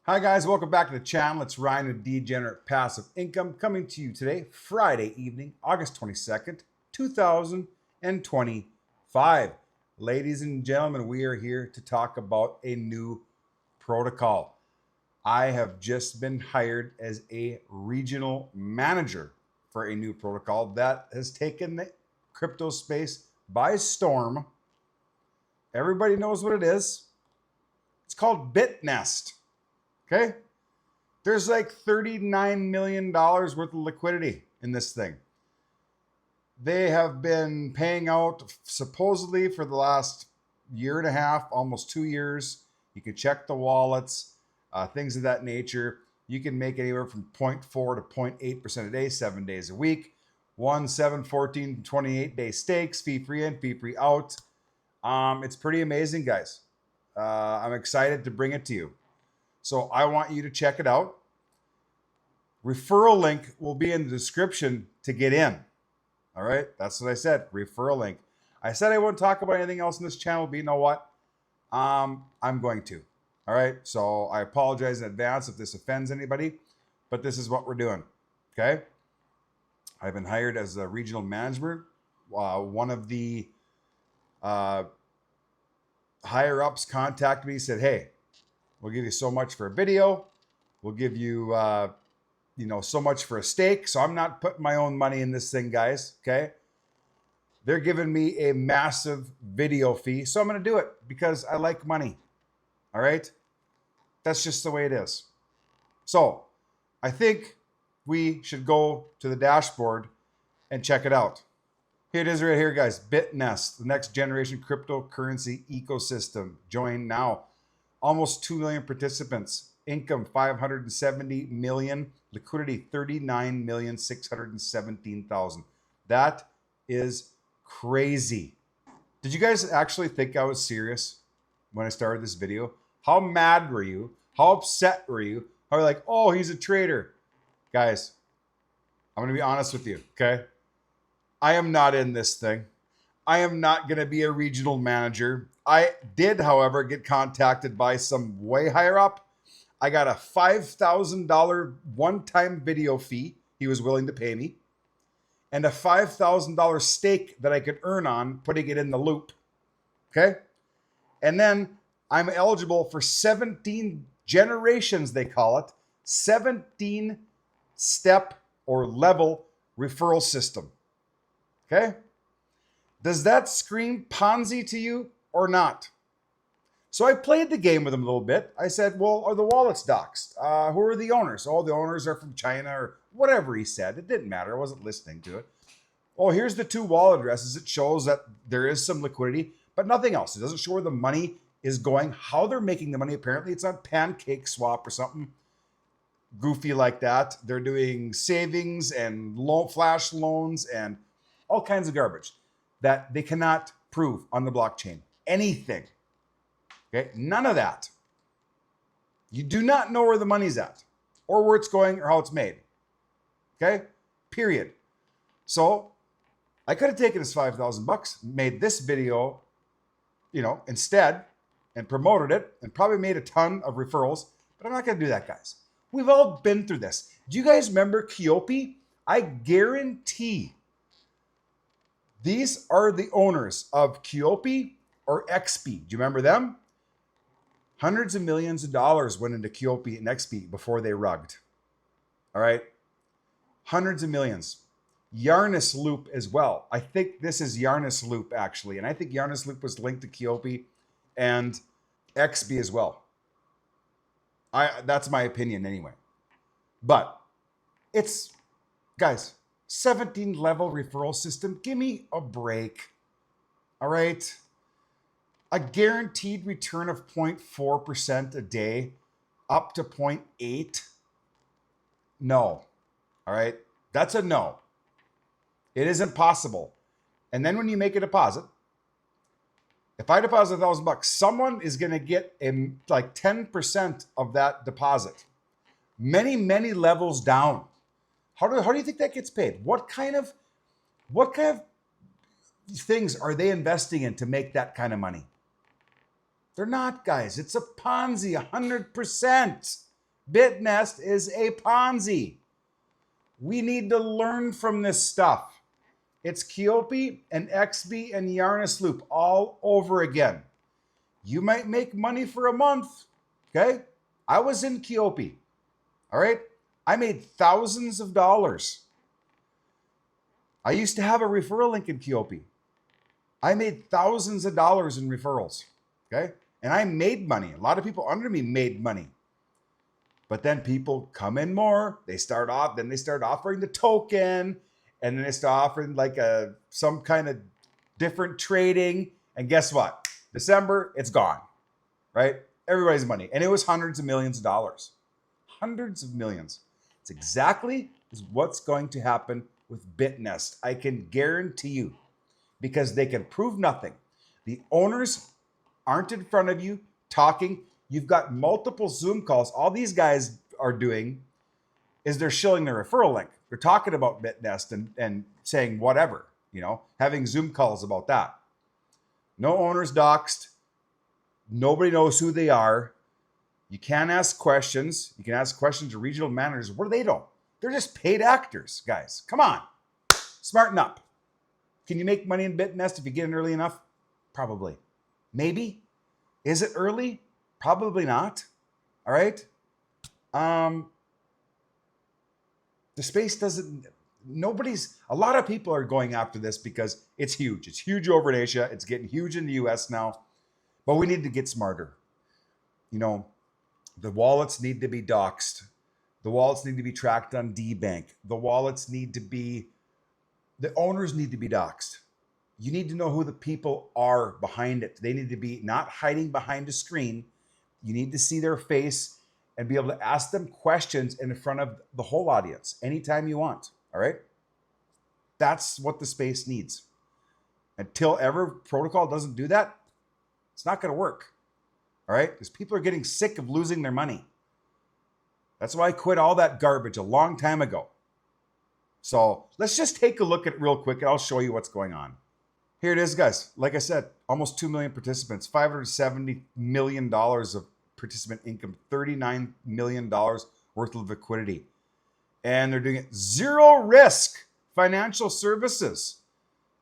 Hi guys, welcome back to the channel. It's Ryan with Degenerate Passive Income coming to you today, Friday evening, August 22nd, 2025. Ladies and gentlemen, we are here to talk about a new protocol. I have just been hired as a regional manager for a new protocol that has taken the crypto space by storm. Everybody knows what it is. It's called Bitnest. Okay? There's like $39 million worth of liquidity in this thing. They have been paying out supposedly for the last year and a half, almost 2 years. You can check the wallets, things of that nature. You can make anywhere from 0.4 to 0.8% a day, 7 days a week. 1, 7, 14, 28-day stakes, fee-free in, fee-free out. It's pretty amazing, guys. I'm excited to bring it to you. So I want you to check it out. Referral link will be in the description to get in. All right, that's what I said, referral link. I said I wouldn't talk about anything else in this channel, but you know what? I'm going to. All right, so I apologize in advance if this offends anybody, but this is what we're doing, okay? I've been hired as a regional manager. One of the higher-ups contacted me, said, hey, we'll give you so much for a video. We'll give you, so much for a stake. So I'm not putting my own money in this thing, guys. Okay. They're giving me a massive video fee. So I'm going to do it because I like money. All right. That's just the way it is. So I think we should go to the dashboard and check it out. Here it is right here, guys. Bitnest, the next generation cryptocurrency ecosystem. Join now. Almost 2 million participants, income 570 million, liquidity 39,617,000. That is crazy. Did you guys actually think I was serious when I started this video? How mad were you? How upset were you? How were you like, oh, he's a trader? Guys, I'm going to be honest with you, okay? I am not in this thing. I am not going to be a regional manager. I did, however, get contacted by some way higher up. I got a $5,000 one-time video fee he was willing to pay me, and a $5,000 stake that I could earn on putting it in the loop. Okay? And then I'm eligible for 17 generations, they call it, 17-step or level referral system. Okay? Does that scream Ponzi to you or not? So I played the game with him a little bit. I said, well, are the wallets doxed? Who are the owners? Oh, the owners are from China or whatever he said. It didn't matter. I wasn't listening to it. Oh, here's the 2 wallet addresses. It shows that there is some liquidity, but nothing else. It doesn't show where the money is going, how they're making the money. Apparently it's on Pancake Swap or something goofy like that. They're doing savings and flash loans and all kinds of garbage that they cannot prove on the blockchain. Anything. Okay? None of that. You do not know where the money's at or where it's going or how it's made. Okay? Period. So I could have taken his $5,000, made this video, instead and promoted it and probably made a ton of referrals, but I'm not going to do that, guys. We've all been through this. Do you guys remember Kiopi? I guarantee these are the owners of Kiopi or XP. Do you remember them? Hundreds of millions of dollars went into Kiopi and XP before they rugged. All right? Hundreds of millions. Yarnus Loop as well. I think this is Yarnus Loop, actually. And I think Yarnus Loop was linked to Kiopi and XP as well. That's my opinion anyway. But it's, guys, 17-level referral system. Give me a break. All right? A guaranteed return of 0.4% a day up to 0.8. No. All right? That's a no. It isn't possible. And then when you make a deposit, if I deposit $1,000, someone is going to get like 10% of that deposit. Many, many levels down. How do you think that gets paid? What kind of things are they investing in to make that kind of money? They're not, guys. It's a Ponzi, 100%. Bitnest is a Ponzi. We need to learn from this stuff. It's Keope and XB and Yarnus Loop all over again. You might make money for a month, okay? I was in Keope, all right? I made thousands of dollars. I used to have a referral link in Keope. I made thousands of dollars in referrals, okay? And I made money. A lot of people under me made money. But then people come in more. They start offering the token, and then they start offering like some kind of different trading. And guess what? December, it's gone, right? Everybody's money. And it was hundreds of millions of dollars. Hundreds of millions. It's exactly what's going to happen with Bitnest. I can guarantee you, because they can prove nothing. The owners aren't in front of you talking. You've got multiple Zoom calls. All these guys are doing is they're showing their referral link. They're talking about Bitnest and saying whatever, having Zoom calls about that. No owners doxed. Nobody knows who they are. You can't ask questions. You can ask questions to regional managers. What do they know? They're just paid actors, guys. Come on. Smarten up. Can you make money in Bitnest if you get in early enough? Probably. Maybe. Is it early? Probably not. All right. The space doesn't, a lot of people are going after this because it's huge. It's huge over in Asia. It's getting huge in the US now, but we need to get smarter. The wallets need to be doxed. The wallets need to be tracked on DBank. The owners need to be doxed. You need to know who the people are behind it. They need to be not hiding behind a screen. You need to see their face and be able to ask them questions in front of the whole audience anytime you want. All right? That's what the space needs. Until ever protocol doesn't do that, it's not going to work. All right? Because people are getting sick of losing their money. That's why I quit all that garbage a long time ago. So let's just take a look at it real quick and I'll show you what's going on. Here it is, guys. Like I said, almost 2 million participants, $570 million of participant income, $39 million worth of liquidity. And they're doing it zero risk financial services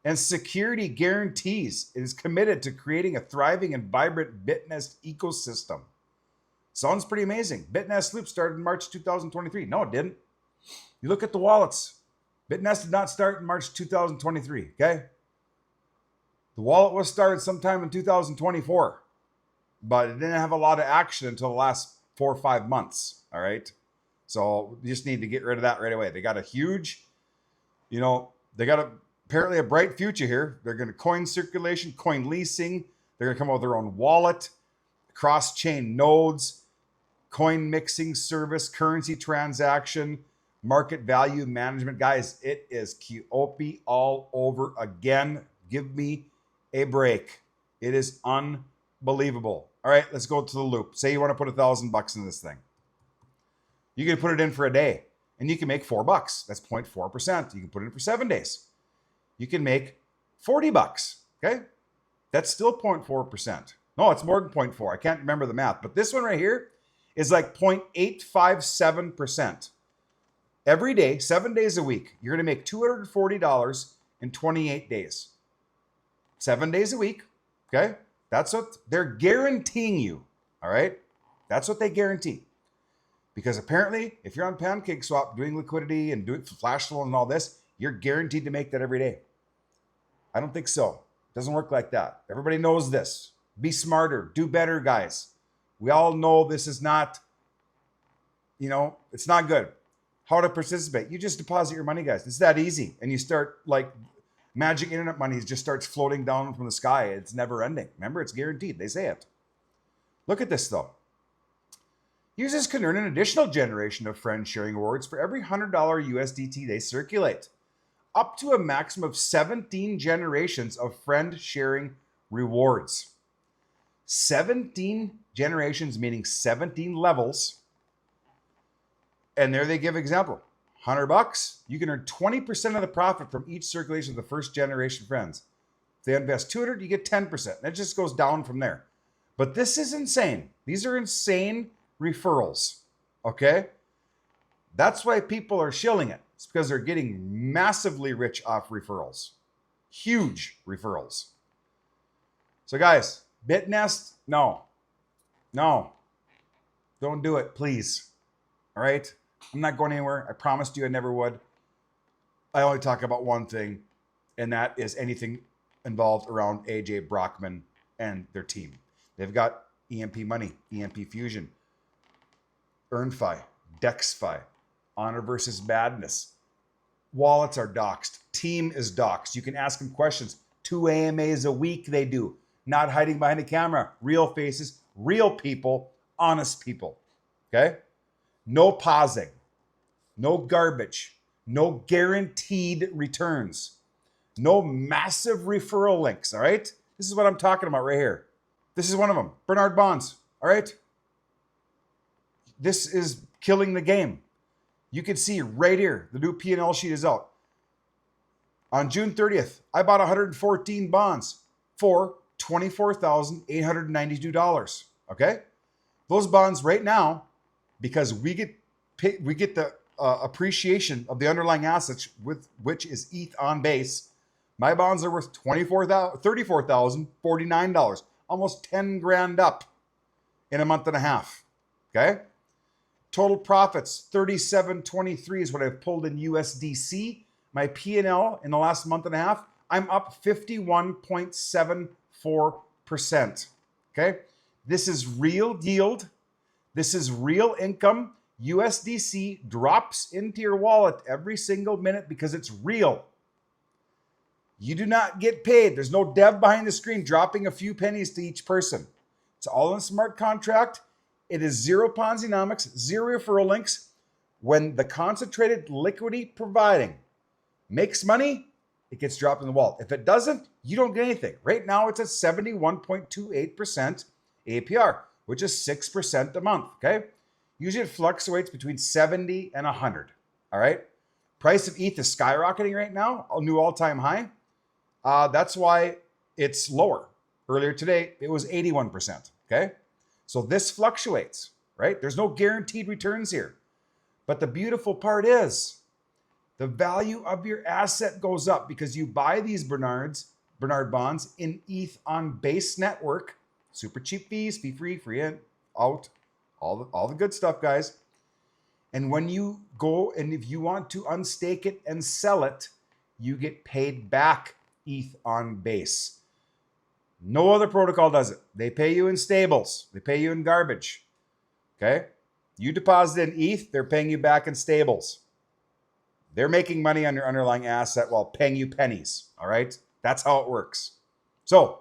and security guarantees. It is committed to creating a thriving and vibrant Bitnest ecosystem. Sounds pretty amazing. Bitnest Loop started in March 2023. No, it didn't. You look at the wallets. Bitnest did not start in March 2023, okay? The wallet was started sometime in 2024, but it didn't have a lot of action until the last 4 or 5 months, all right? So you just need to get rid of that right away. They got a huge, apparently a bright future here. They're going to coin circulation, coin leasing. They're going to come out with their own wallet, cross-chain nodes, coin mixing service, currency transaction, market value management. Guys, it is Keope all over again. Give me a break. It is unbelievable. All right, let's go to the loop. Say you want to put $1,000 in this thing. You can put it in for a day and you can make $4. That's 0.4%. You can put it in for 7 days. You can make $40. Okay. That's still 0.4%. No, it's more than 0.4. I can't remember the math, but this one right here is like 0.857%. Every day, 7 days a week, you're going to make $240 in 28 days. 7 days a week. Okay. That's what they're guaranteeing you. All right. That's what they guarantee. Because apparently, if you're on PancakeSwap doing liquidity and doing flash flow and all this, you're guaranteed to make that every day. I don't think so. It doesn't work like that. Everybody knows this. Be smarter. Do better, guys. We all know this is not, it's not good. How to participate. You just deposit your money, guys. It's that easy. And you start like magic internet money just starts floating down from the sky. It's never ending. Remember, it's guaranteed. They say it. Look at this, though. Users can earn an additional generation of friend sharing rewards for every $100 USDT they circulate, up to a maximum of 17 generations of friend sharing rewards. 17 generations, meaning 17 levels. And there they give example. $100, you can earn 20% of the profit from each circulation of the first generation friends. If they invest $200, you get 10%. And it just goes down from there. But this is insane. These are insane referrals. Okay? That's why people are shilling it. It's because they're getting massively rich off referrals. Huge referrals. So guys, Bitnest, no. Don't do it, please. All right? I'm not going anywhere. I promised you I never would. I only talk about one thing, and that is anything involved around AJ Brockman and their team. They've got EMP Money, EMP Fusion, EarnFi, DexFi, Honor versus Madness. Wallets are doxed. Team is doxed. You can ask them questions. 2 AMAs a week they do. Not hiding behind a camera. Real faces, real people, honest people. Okay? No pausing. No garbage. No guaranteed returns. No massive referral links. All right? This is what I'm talking about right here. This is one of them. Bernard Bonds. All right? This is killing the game. You can see right here, the new P&L sheet is out. On June 30th, I bought 114 bonds for $24,892. Okay? Those bonds right now, because we get the appreciation of the underlying assets, with which is ETH on base, my bonds are worth $34,049, almost 10 grand up in a month and a half. Okay? Total profits, 37.23 is what I've pulled in USDC. My P&L in the last month and a half, I'm up 51.74%. Okay? This is real yield. This is real income. USDC drops into your wallet every single minute because it's real. You do not get paid. There's no dev behind the screen dropping a few pennies to each person. It's all in a smart contract. It is zero Ponzi-nomics, zero referral links. When the concentrated liquidity providing makes money, it gets dropped in the wallet. If it doesn't, you don't get anything. Right now, it's at 71.28% APR, which is 6% a month, okay? Usually it fluctuates between 70 and 100, all right? Price of ETH is skyrocketing right now, a new all-time high. That's why it's lower. Earlier today, it was 81%, okay? So this fluctuates, right? There's no guaranteed returns here. But the beautiful part is the value of your asset goes up because you buy these Bernard bonds in ETH on base network. Super cheap fees, fee-free, free in, out, all the good stuff, guys. And when you go and if you want to unstake it and sell it, you get paid back ETH on base. No other protocol does it. They pay you in stables. They pay you in garbage. Okay? You deposit in ETH, they're paying you back in stables. They're making money on your underlying asset while paying you pennies. All right? That's how it works. So,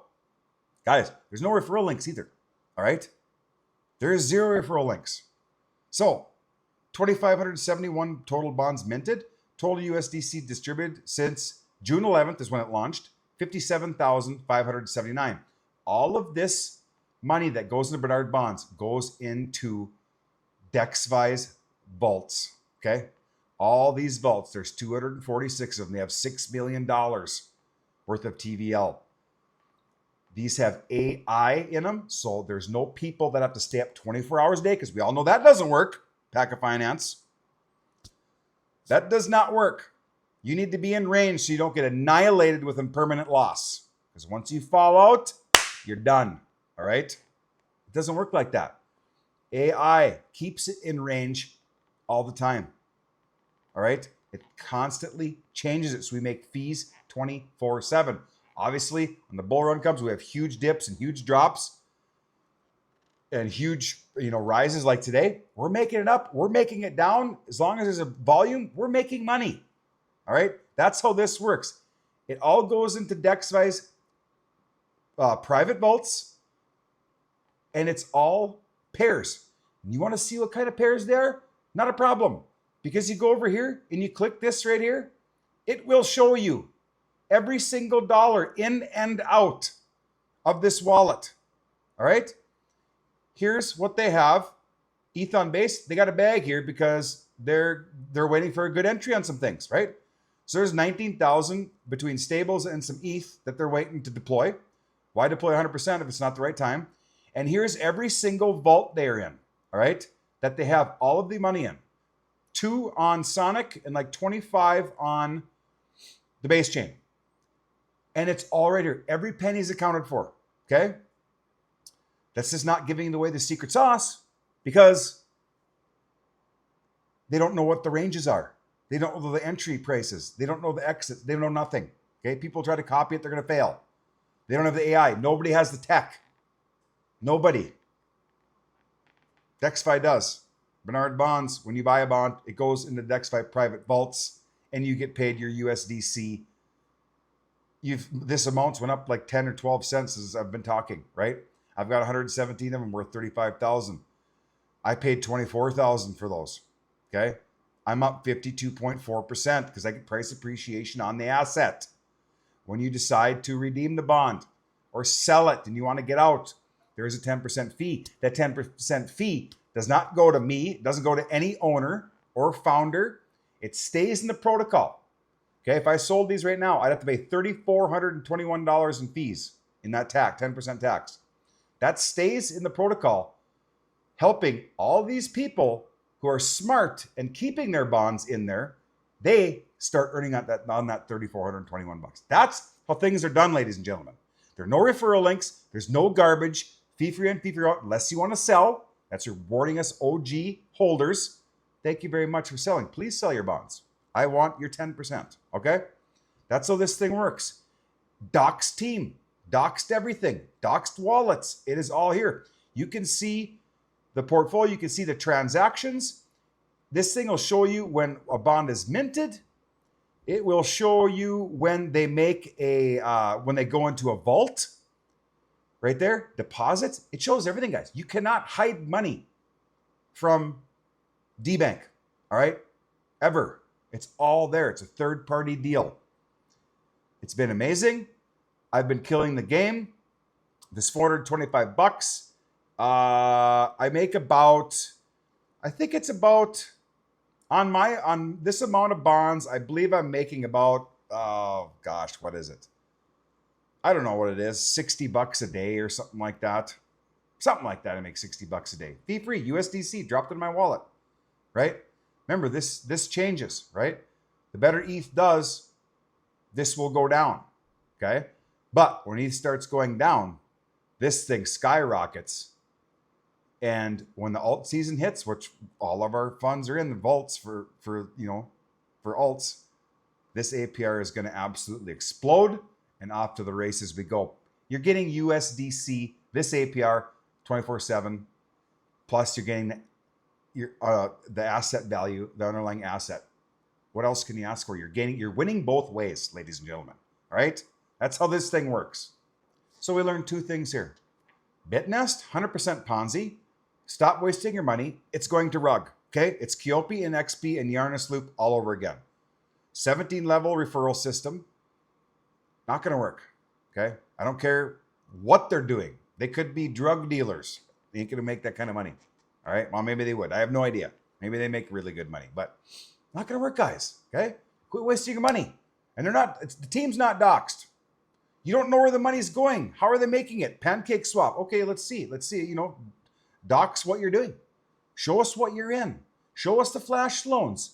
guys, there's no referral links either. All right? There is zero referral links. So, 2,571 total bonds minted. Total USDC distributed since June 11th is when it launched. 57,579. All of this money that goes into Bernard bonds goes into DexFi's vaults. Okay? All these vaults, there's 246 of them. They have $6 million worth of TVL. These have AI in them, so there's no people that have to stay up 24 hours a day, because we all know that doesn't work. PACA Finance. That does not work. You need to be in range so you don't get annihilated with impermanent loss. Because once you fall out, you're done. All right? It doesn't work like that. AI keeps it in range all the time. All right? It constantly changes it, so we make fees 24/7. Obviously, when the bull run comes, we have huge dips and huge drops and huge, rises like today. We're making it up. We're making it down. As long as there's a volume, we're making money. All right? That's how this works. It all goes into DexFi's private vaults, and it's all pairs. You want to see what kind of pairs they are? Not a problem. Because you go over here and you click this right here, it will show you every single dollar in and out of this wallet. All right? Here's what they have. ETH on base, they got a bag here because they're waiting for a good entry on some things, right? So there's 19,000 between stables and some ETH that they're waiting to deploy. Why deploy 100% if it's not the right time? And here's every single vault they're in, all right? that they have all of the money in. 2 on Sonic and like 25 on the base chain. And it's all right here. Every penny is accounted for. Okay? That's just not giving away the secret sauce because they don't know what the ranges are. They don't know the entry prices. They don't know the exits. They don't know nothing. Okay? People try to copy it, they're going to fail. They don't have the AI. Nobody has the tech. Nobody. DexFi does. Bernard Bonds, when you buy a bond, it goes into DexFi private vaults and you get paid your USDC. This amount's went up like 10 or 12 cents as I've been talking, right? I've got 117 of them worth 35,000. I paid 24,000 for those. Okay? I'm up 52.4% because I get price appreciation on the asset. When you decide to redeem the bond or sell it and you want to get out, there is a 10% fee. That 10% fee does not go to me. It doesn't go to any owner or founder. It stays in the protocol. Okay, if I sold these right now, I'd have to pay $3,421 in fees in that tax, 10% tax. That stays in the protocol, helping all these people who are smart and keeping their bonds in there. They start earning on that $3,421. That's how things are done, ladies and gentlemen. There are no referral links. There's no garbage. Fee free in, fee free out, unless you want to sell. That's rewarding us OG holders. Thank you very much for selling. Please sell your bonds. I want your 10%. Okay? That's how this thing works. Doxed team. Doxed everything. Doxed wallets. It is all here. You can see the portfolio. You can see the transactions. This thing will show you when a bond is minted. It will show you when they make when they go into a vault. Right there, deposits. It shows everything, guys. You cannot hide money from DBank, all right? Ever. It's all there. It's a third-party deal. It's been amazing. I've been killing the game. This $425. I make about, I think it's about, on this amount of bonds, I believe I'm making about, oh gosh, what is it? I don't know what it is, $60 a day or something like that. Something like that. I make $60 a day. Fee free, USDC, dropped in my wallet, right? Remember, this changes, right? The better ETH does, this will go down, okay? But when ETH starts going down, this thing skyrockets. And when the alt season hits, which all of our funds are in the vaults for alts, this APR is going to absolutely explode. And off to the races we go. You're getting USDC, this APR, 24/7. Plus, you're getting the asset value, the underlying asset. What else can you ask for? You're winning both ways, ladies and gentlemen. All right? That's how this thing works. So we learned 2 things here. Bitnest, 100% Ponzi. Stop wasting your money. It's going to rug. Okay? It's Keopi and XP and Yarnus Loop all over again. 17-level referral system. Not going to work, okay? I don't care what they're doing. They could be drug dealers. They ain't going to make that kind of money, all right? Well, maybe they would. I have no idea. Maybe they make really good money, but not going to work, guys, okay? Quit wasting your money. And the team's not doxed. You don't know where the money's going. How are they making it? Pancake swap. Okay, let's see, dox what you're doing. Show us what you're in. Show us the flash loans.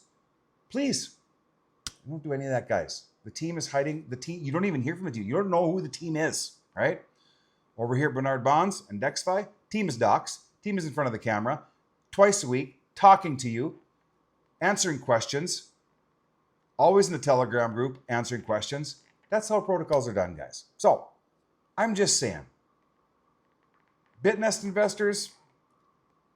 Please. Don't do any of that, guys. The team is hiding. The team, you don't even hear from the team. You don't know who the team is, right? Over here, Bernard Bonds and DexFi. Team is docs. Team is in front of the camera twice a week, talking to you, answering questions. Always in the Telegram group, answering questions. That's how protocols are done, guys. So, I'm just saying, Bitnest investors,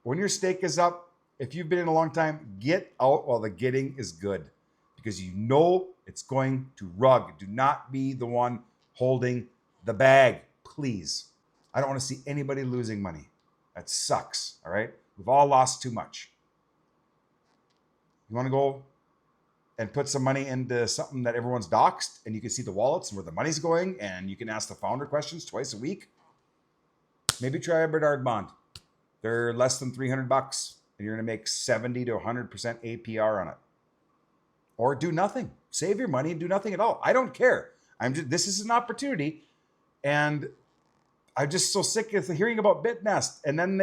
when your stake is up, if you've been in a long time, get out while the getting is good. Because you know it's going to rug. Do not be the one holding the bag, please. I don't want to see anybody losing money. That sucks, all right? We've all lost too much. You want to go and put some money into something that everyone's doxed and you can see the wallets and where the money's going and you can ask the founder questions twice a week? Maybe try a Bernard bond. They're less than $300 and you're going to make 70 to 100% APR on it. Or do nothing. Save your money and do nothing at all. I don't care. This is an opportunity, and I'm just so sick of hearing about Bitnest. And then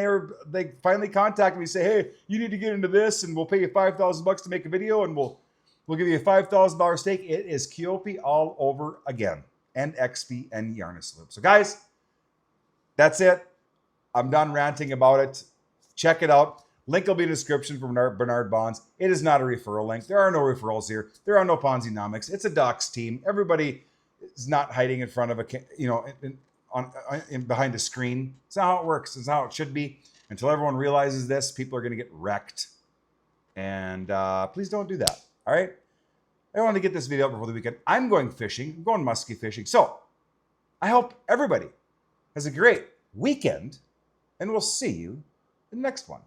they finally contact me and say, hey, you need to get into this and we'll pay you $5,000 to make a video and we'll give you a $5,000 stake. It is Keope all over again. And XP and Yarnus Loop. So guys, that's it. I'm done ranting about it. Check it out. Link will be in the description for Bernard Bonds. It is not a referral link. There are no referrals here. There are no Ponzi-nomics. It's a docs team. Everybody is not hiding in front of behind a screen. It's not how it works. It's how it should be. Until everyone realizes this, people are going to get wrecked. And please don't do that. All right? I wanted to get this video up before the weekend. I'm going fishing. I'm going muskie fishing. So I hope everybody has a great weekend, and we'll see you in the next one.